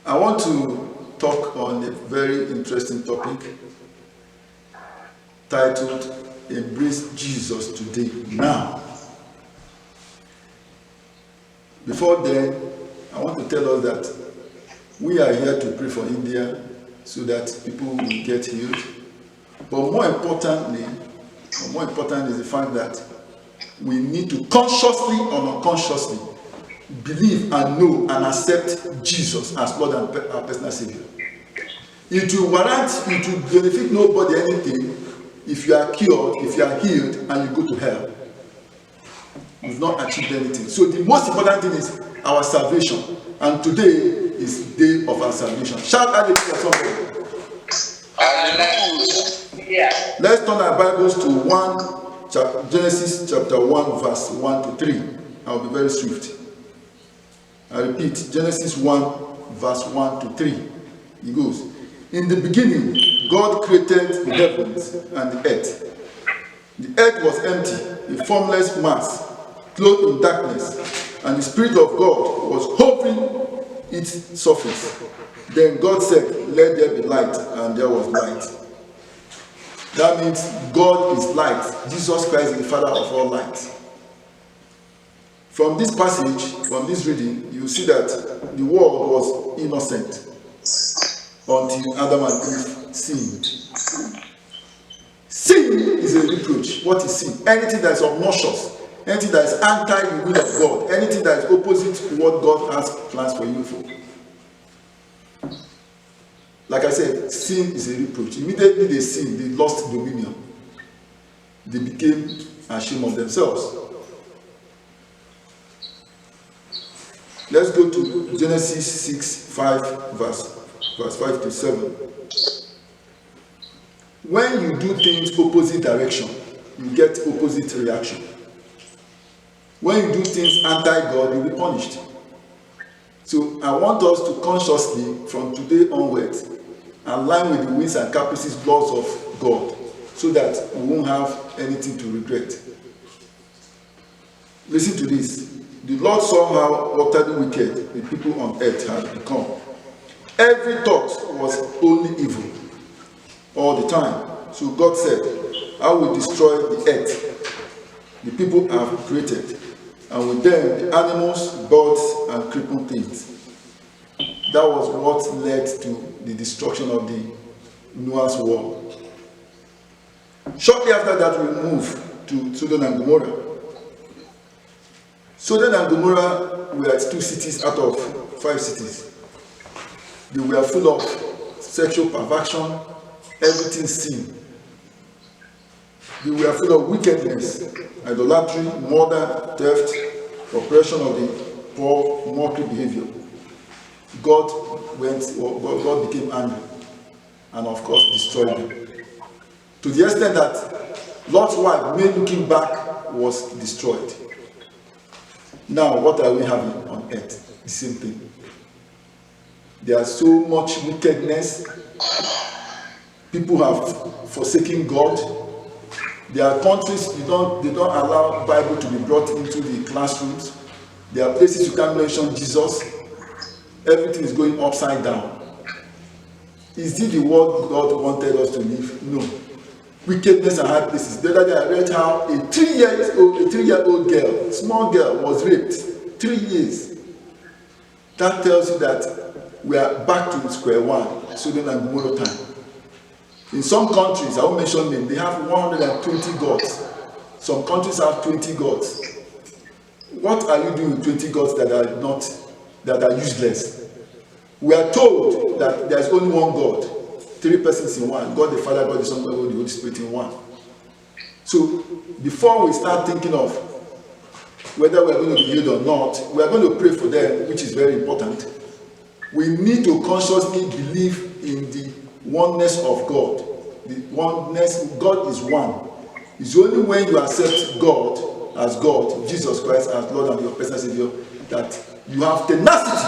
I want to talk on a very interesting topic titled Embrace Jesus Today, Now. Before then, I want to tell us that we are here to pray for India so that people will get healed. But more important is the fact that we need to consciously or unconsciously believe and know and accept Jesus as Lord and our personal Savior. It will benefit nobody anything if you are cured, if you are healed, and you go to hell. You've not achieved anything. So the most important thing is our salvation. And today is the day of our salvation. Shout hallelujah, somebody. Hallelujah. Let's turn our Bibles to Genesis chapter 1, verse 1 to 3. I'll be very swift. I repeat, Genesis 1, verse 1 to 3. It goes, in the beginning, God created the heavens and the earth. The earth was empty, a formless mass, clothed in darkness, and the Spirit of God was hovering its surface. Then God said, let there be light, and there was light. That means God is light. Jesus Christ is the Father of all light. From this passage, from this reading, you see that the world was innocent until Adam and Eve sinned. Sin is a reproach. What is sin? Anything that is obnoxious, anything that is anti the will of God, anything that is opposite to what God has plans for you for. Like I said, sin is a reproach. Immediately they sinned, they lost dominion. They became ashamed of themselves. Let's go to Genesis 6, 5, verse 5 to 7. When you do things opposite direction, you get opposite reaction. When you do things anti-God, you'll be punished. So I want us to consciously, from today onwards, align with the winds and caprices laws of God, so that we won't have anything to regret. Listen to this. The Lord saw how utterly wicked the people on earth had become. Every thought was only evil all the time. So God said, I will destroy the earth, the people I have created, and with them the animals, birds, and creeping things. That was what led to the destruction of the Noah's world. Shortly after that, we move to Sodom and Gomorrah. Sodom and Gomorrah were 2 cities out of 5 cities. They were full of sexual perversion, everything sin. They were full of wickedness, idolatry, murder, theft, oppression of the poor, mockery behavior. God became angry and of course destroyed them. To the extent that Lot's wife, made looking back, was destroyed. Now, what are we having on earth? The same thing. There is so much wickedness. People have forsaken God. There are countries they don't allow Bible to be brought into the classrooms. There are places you can't mention Jesus. Everything is going upside down. Is it the world God wanted us to live? No. Wickedness and high places. The other day I read how a 3-year-old girl, small girl, was raped. 3 years. That tells you that we are back to square one, Sodom and Gomorrah time. In some countries, I won't mention them, they have 120 gods. Some countries have 20 gods. What are you doing with 20 gods that are useless? We are told that there is only one God, 3 persons in one, God the Father, God the Son, God the Holy Spirit in one. So before we start thinking of whether we are going to be healed or not, we are going to pray for them, which is very important. We need to consciously believe in the oneness of God. The oneness, God is one. It's only when you accept God as God, Jesus Christ as Lord and your personal Savior, that you have tenacity,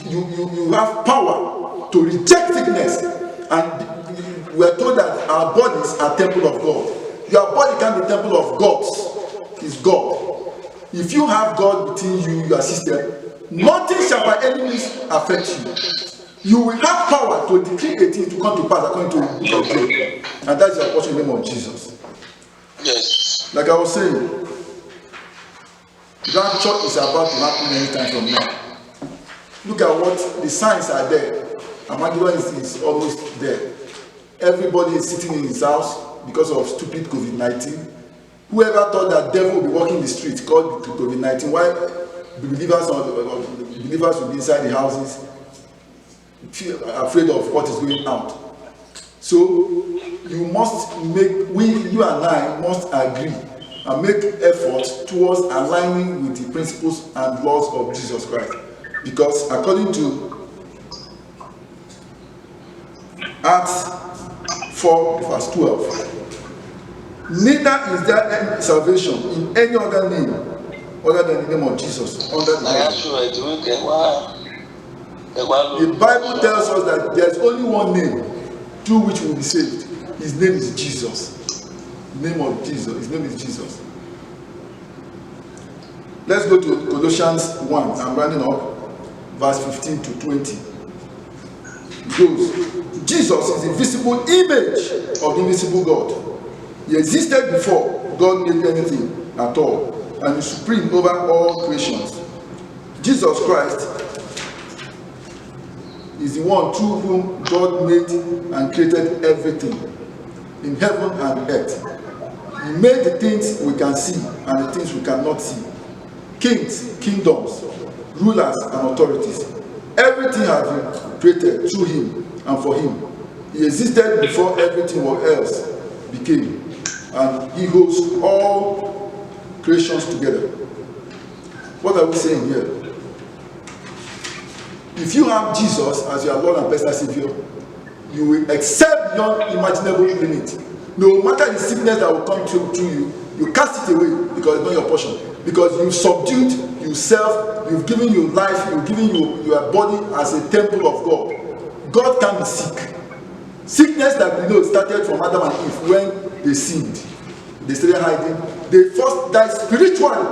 you have power to reject sickness. And we are told that our bodies are temple of God. Your body can be temple of God. It's God. If you have God within you, your system, Nothing shall by any means affect you. You will have power to decree a thing to come to pass according to the book of Job. And that's your portion in the name of Jesus. Yes. Like I was saying, rapture is about to happen any time from now. Look at what the signs are there. Armageddon is almost there. Everybody is sitting in his house because of stupid COVID-19. Whoever thought that devil will be walking the street called to COVID-19, why the believers will be inside the houses, afraid of what is going out. So you and I must agree and make efforts towards aligning with the principles and laws of Jesus Christ. Because according to Acts 4 verse 12, neither is there any salvation in any other name other than the name of Jesus under the heaven. The Bible tells us that there's only one name through which we will be saved. His name is Jesus. The name of Jesus. His name is Jesus. Let's go to Colossians 1. I'm rounding up. Verse 15 to 20. It goes, Jesus is the visible image of the invisible God. He existed before God made anything at all, and is supreme over all creations. Jesus Christ is the one through whom God made and created everything in heaven and earth. He made the things we can see and the things we cannot see. Kings, kingdoms, rulers and authorities. Everything has been created through him and for him. He existed before everything else became, and he holds all creations together. What are we saying here? If you have Jesus as your Lord and personal Savior, you will excel beyond imaginable limit. No matter the sickness that will come through you, you cast it away because it's not your portion. Because you've subdued yourself, you've given your life, you've given your body as a temple of God. God can be sick. Sickness that we know started from Adam and Eve when they sinned. They started hiding. They first died spiritually.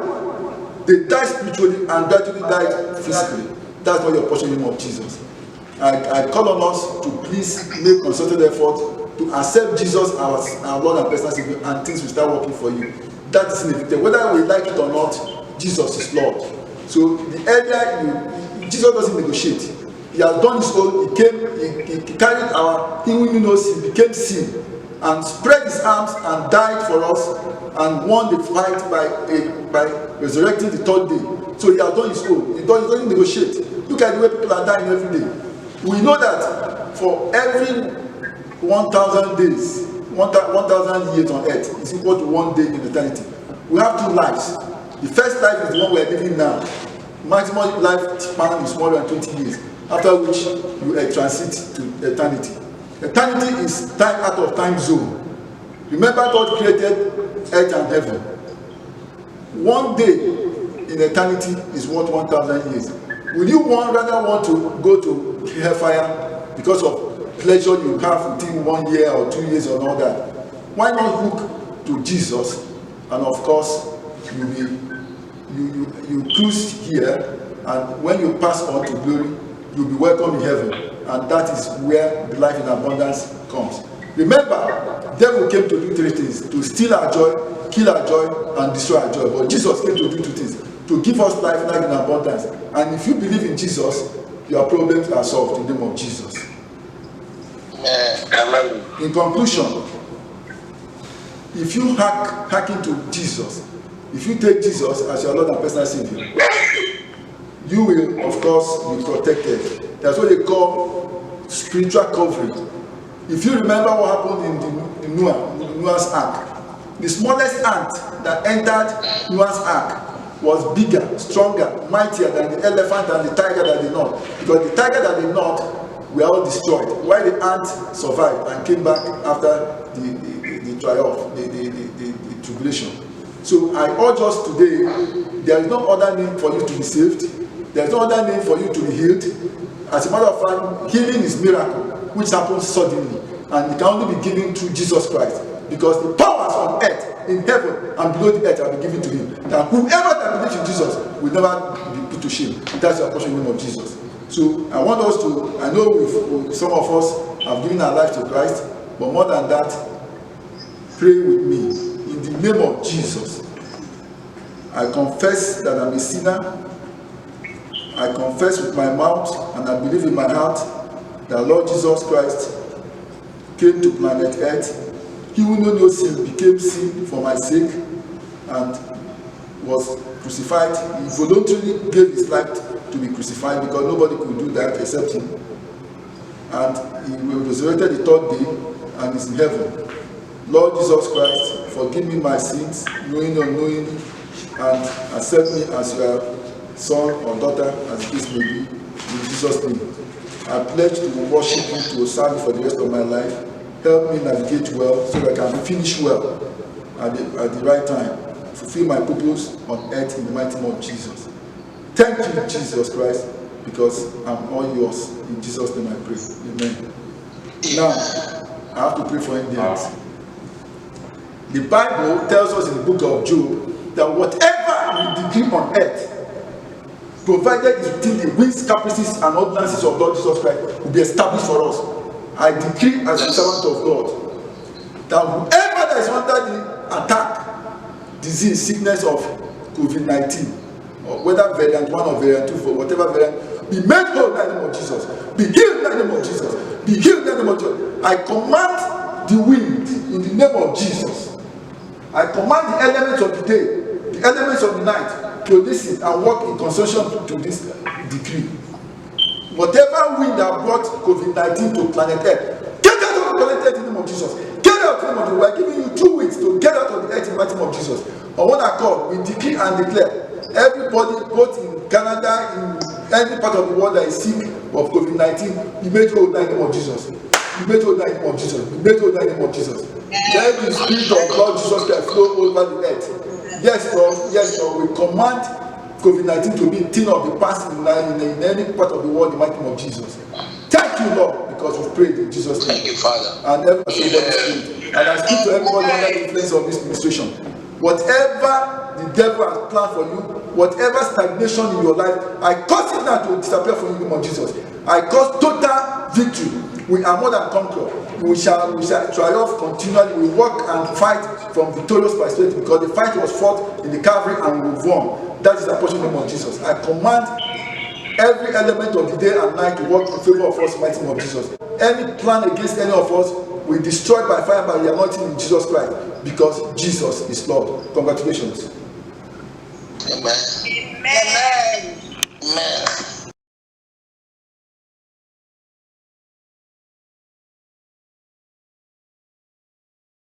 They died spiritually and gradually died physically. That's not your portion in the name of Jesus. I call on us to please make concerted effort to accept Jesus as our Lord and personal Savior, and things will start working for you. That is significant. Whether we like it or not, Jesus is Lord. So the earlier Jesus doesn't negotiate. He has done his own. He came, he carried our, he who knows sin, became sin, and spread his arms and died for us, and won the fight by resurrecting the third day. So he has done his own. He doesn't negotiate. Look at the way people are dying every day. We know that for every 1,000 days, 1,000 years on earth is equal to 1 day in eternity. We have two lives. The first life is the one we are living now. Maximum lifespan is more than 20 years, after which you transit to eternity. Eternity is time out of time zone. Remember, God created earth and heaven. 1 day in eternity is worth 1,000 years. Would you rather want to go to hellfire because of pleasure you have within 1 year or 2 years or all that? Why not look to Jesus, and of course you cruise here, and when you pass on to glory, you'll be welcome in heaven, and that is where the life in abundance comes. Remember, the devil came to do three things: to steal our joy, kill our joy, and destroy our joy. But Jesus came to do two things: to give us life in abundance. And if you believe in Jesus, your problems are solved in the name of Jesus. Amen. In conclusion, if you hack into Jesus, if you take Jesus as your Lord and personal Savior, you will, of course, be protected. That's what they call spiritual coverage. If you remember what happened in Noah's Ark, the smallest ant that entered Noah's Ark was bigger, stronger, mightier than the elephant and the tiger that did not. Because the tiger that did not were all destroyed, while the ant survived and came back after the triumph, the tribulation. So I urge us today, there is no other name for you to be saved. There is no other name for you to be healed. As a matter of fact, healing is miracle, which happens suddenly, and it can only be given through Jesus Christ, because the powers on earth, in heaven, and below the earth have been given to him. That whoever that believes in Jesus will never put to shame. That's your portion in the name of Jesus. So I want us to, I know some of us have given our life to Christ, but more than that, pray with me. In the name of Jesus, I confess that I'm a sinner. I confess with my mouth and I believe in my heart that Lord Jesus Christ came to planet Earth. He who knew no sin became sin for my sake and was crucified. He voluntarily gave his life to be crucified because nobody could do that except him. And he resurrected the third day and is in heaven. Lord Jesus Christ, forgive me my sins, knowing or unknowing, and accept me as your son or daughter, as the case may be, in Jesus' name. I pledge to worship you, to serve you for the rest of my life. Help me navigate well so that I can finish well at the right time. Fulfill my purpose on earth in the mighty name of Jesus. Thank you, Jesus Christ, because I'm all yours. In Jesus' name I pray. Amen. Now, I have to pray for Indians. The Bible tells us in the book of Job that whatever we decree on earth, provided it's within the winds, caprices, and ordinances of Lord Jesus Christ, will be established for us. I decree as a servant of God that whoever that is under the attack, disease, sickness of COVID-19, or whether variant 1 or variant 2, for whatever variant, be made whole in the name of Jesus. Be healed in the name of Jesus. Be healed in the name of Jesus. I command the wind in the name of Jesus. I command the elements of the day, the elements of the night, to listen and work in consortium to this decree. Whatever wind that brought COVID-19 to planet Earth, get out of the planet Earth in the name of Jesus. Get out in the name of Jesus. We are giving you 2 weeks to get out of the earth in the name of Jesus. On one accord, we decree and declare everybody, both in Canada, in any part of the world that is sick of COVID-19, be made whole in the name of Jesus. Be made whole in the name of Jesus. Be made whole in the name of Jesus. Let the Spirit of God Jesus Christ flow over the earth. Yes, Lord, we command COVID-19 to be a thing of the past in any part of the world in the mighty name of Jesus. Thank you, Lord, because we prayed in Jesus' name. Thank you, Father. And every Spirit. And I speak to everybody under the influence of this administration. Whatever the devil has planned for you, whatever stagnation in your life, I cause it now to disappear from you in the name of Jesus. I cause total victory. We are more than conquerors. We shall triumph continually. We work and fight from victorious perspective because the fight was fought in the Calvary and we won. That is the portion in the name of Jesus. I command every element of the day and night to work in favor of us in the mighty name of Jesus. Any plan against any of us will be destroyed by fire by the anointing in Jesus Christ because Jesus is Lord. Congratulations. Amen. Amen. Amen.